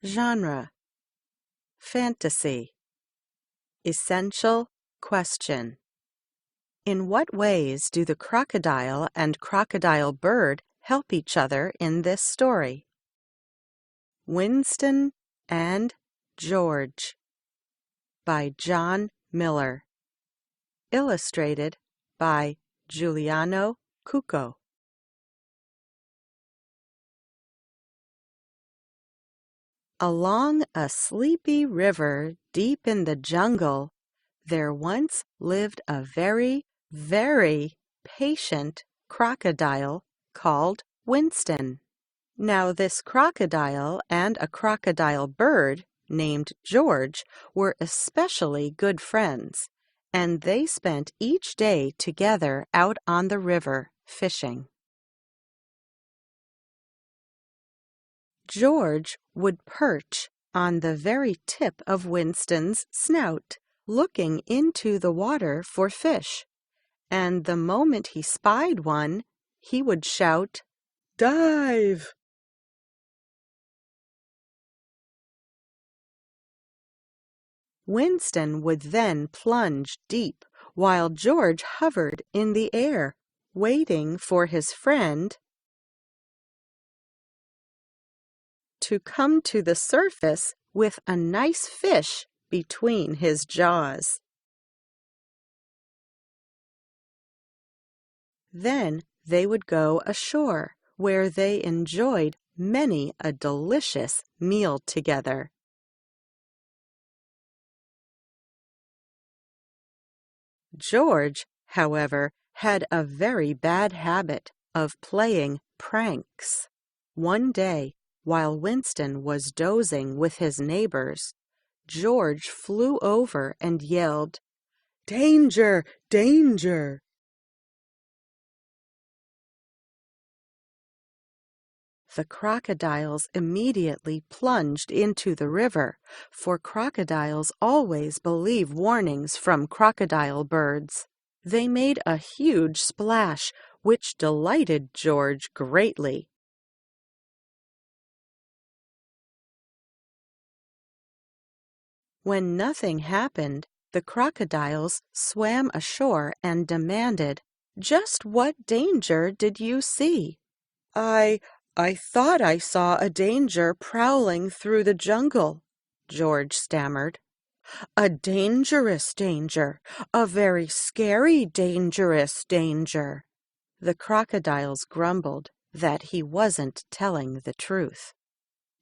Genre: fantasy. Essential question: in what ways do the crocodile and crocodile bird help each other in this story? Winston and George, by John Miller. Illustrated by Giuliano Cucco. Along a sleepy river deep in the jungle, there once lived a very, very patient crocodile called Winston. Now this crocodile and a crocodile bird named George were especially good friends, and they spent each day together out on the river fishing. George would perch on the very tip of Winston's snout, looking into the water for fish, and the moment he spied one, he would shout, "Dive!" Winston would then plunge deep, while George hovered in the air, waiting for his friend to come to the surface with a nice fish between his jaws. Then they would go ashore, where they enjoyed many a delicious meal together. George, however, had a very bad habit of playing pranks. One day, while Winston was dozing with his neighbors, George flew over and yelled, "Danger! Danger!" The crocodiles immediately plunged into the river, for crocodiles always believe warnings from crocodile birds. They made a huge splash, which delighted George greatly. When nothing happened, the crocodiles swam ashore and demanded, "Just what danger did you see?" I thought I saw a danger prowling through the jungle," George stammered. "A dangerous danger, a very scary dangerous danger." The crocodiles grumbled that he wasn't telling the truth,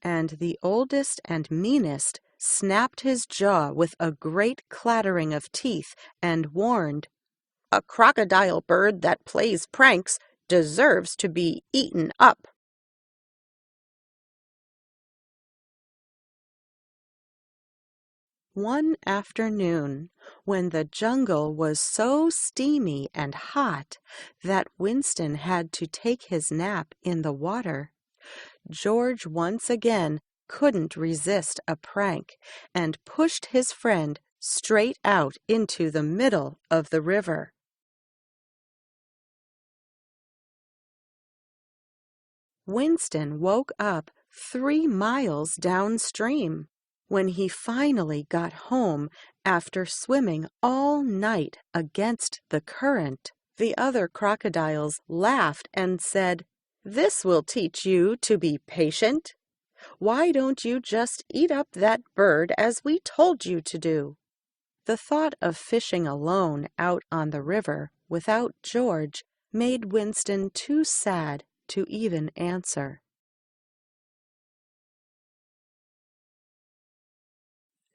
and the oldest and meanest snapped his jaw with a great clattering of teeth and warned, "A crocodile bird that plays pranks deserves to be eaten up." One afternoon, when the jungle was so steamy and hot that Winston had to take his nap in the water, George once again couldn't resist a prank and pushed his friend straight out into the middle of the river. Winston woke up 3 miles downstream. When he finally got home after swimming all night against the current, the other crocodiles laughed and said, "This will teach you to be patient. Why don't you just eat up that bird as we told you to do?" The thought of fishing alone out on the river without George made Winston too sad to even answer.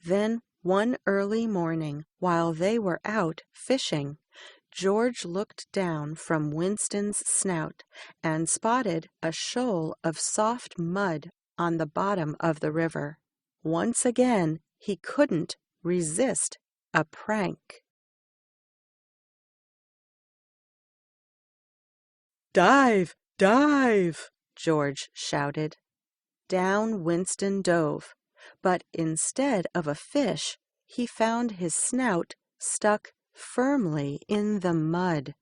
Then one early morning, while they were out fishing, George looked down from Winston's snout and spotted a shoal of soft mud on the bottom of the river. Once again, he couldn't resist a prank. "Dive! Dive!" George shouted. Down Winston dove, but instead of a fish, he found his snout stuck firmly in the mud.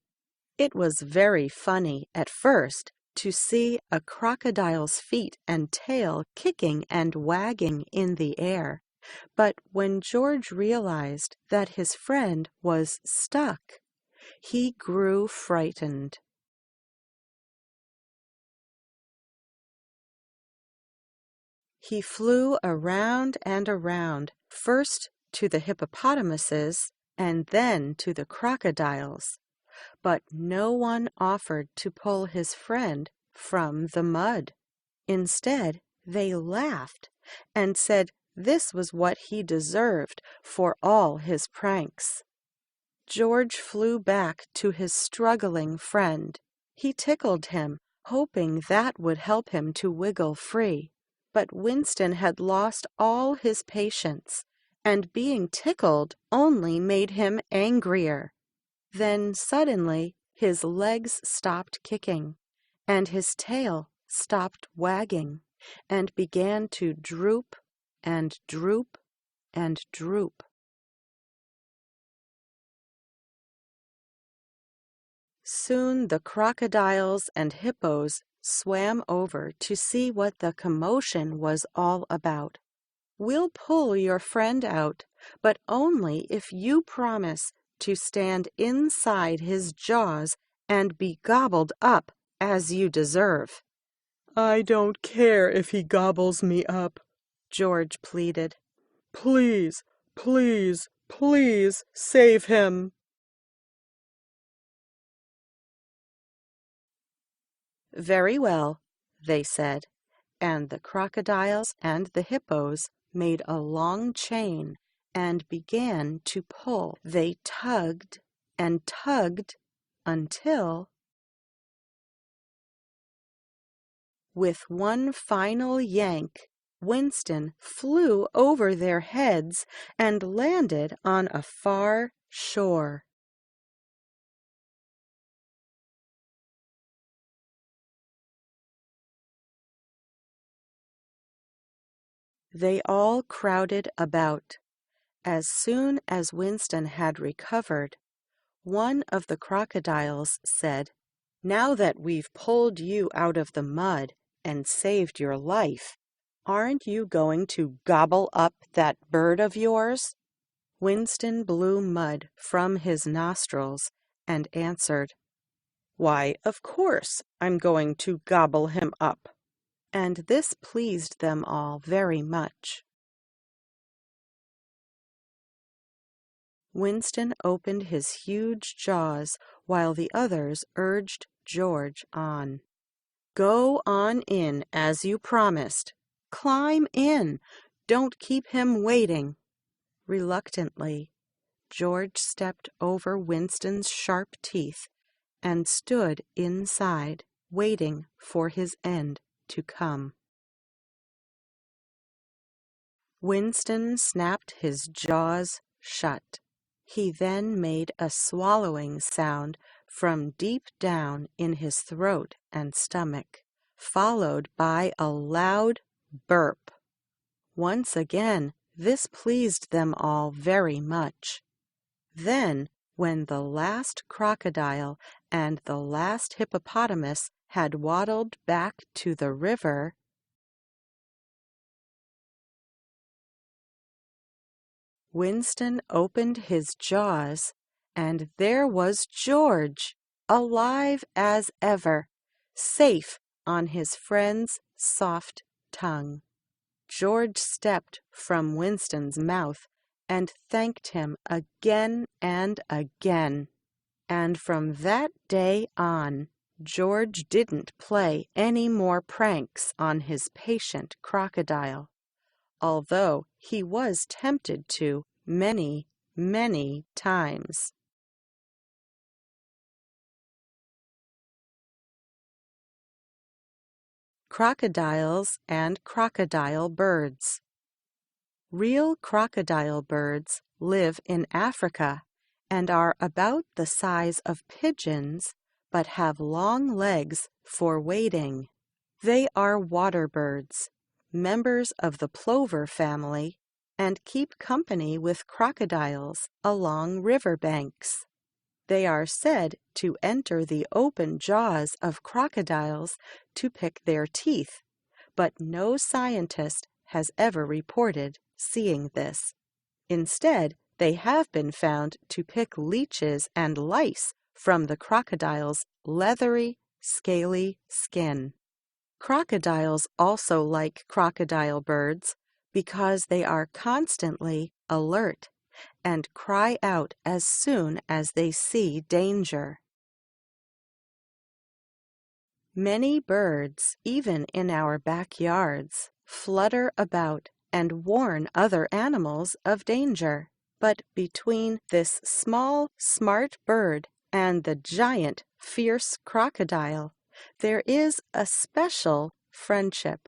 It was very funny at first, to see a crocodile's feet and tail kicking and wagging in the air. But when George realized that his friend was stuck, he grew frightened. He flew around and around, first to the hippopotamuses and then to the crocodiles, but no one offered to pull his friend from the mud. Instead, they laughed and said this was what he deserved for all his pranks. George flew back to his struggling friend. He tickled him, hoping that would help him to wiggle free. But Winston had lost all his patience, and being tickled only made him angrier. Then suddenly his legs stopped kicking, and his tail stopped wagging, and began to droop and droop and droop. Soon the crocodiles and hippos swam over to see what the commotion was all about. "We'll pull your friend out, but only if you promise to stand inside his jaws and be gobbled up as you deserve." "I don't care if he gobbles me up," George pleaded. "Please, please, please save him." "Very well," they said, and the crocodiles and the hippos made a long chain and began to pull. They tugged and tugged until, with one final yank, Winston flew over their heads and landed on a far shore. They all crowded about. As soon as Winston had recovered, one of the crocodiles said, "Now that we've pulled you out of the mud and saved your life, aren't you going to gobble up that bird of yours?" Winston blew mud from his nostrils and answered, "Why, of course I'm going to gobble him up." And this pleased them all very much. Winston opened his huge jaws while the others urged George on. "Go on in as you promised. Climb in. Don't keep him waiting." Reluctantly, George stepped over Winston's sharp teeth and stood inside, waiting for his end to come. Winston snapped his jaws shut. He then made a swallowing sound from deep down in his throat and stomach, followed by a loud burp. Once again, this pleased them all very much. Then, when the last crocodile and the last hippopotamus had waddled back to the river, Winston opened his jaws, and there was George, alive as ever, safe on his friend's soft tongue. George stepped from Winston's mouth and thanked him again and again. And from that day on, George didn't play any more pranks on his patient crocodile, although he was tempted to many, many times. Crocodiles and crocodile birds. Real crocodile birds live in Africa and are about the size of pigeons but have long legs for wading. They are water birds, members of the plover family, and keep company with crocodiles along river banks. They are said to enter the open jaws of crocodiles to pick their teeth, but no scientist has ever reported seeing this. Instead, they have been found to pick leeches and lice from the crocodile's leathery, scaly skin. Crocodiles also like crocodile birds because they are constantly alert and cry out as soon as they see danger. Many birds, even in our backyards, flutter about and warn other animals of danger. But between this small, smart bird and the giant, fierce crocodile, there is a special friendship.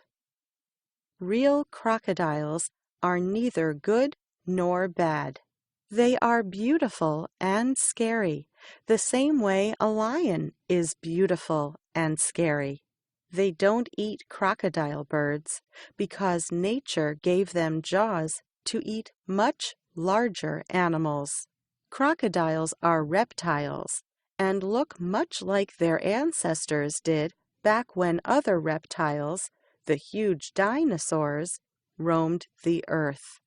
Real crocodiles are neither good nor bad. They are beautiful and scary, the same way a lion is beautiful and scary. They don't eat crocodile birds because nature gave them jaws to eat much larger animals. Crocodiles are reptiles and look much like their ancestors did back when other reptiles, the huge dinosaurs, roamed the earth.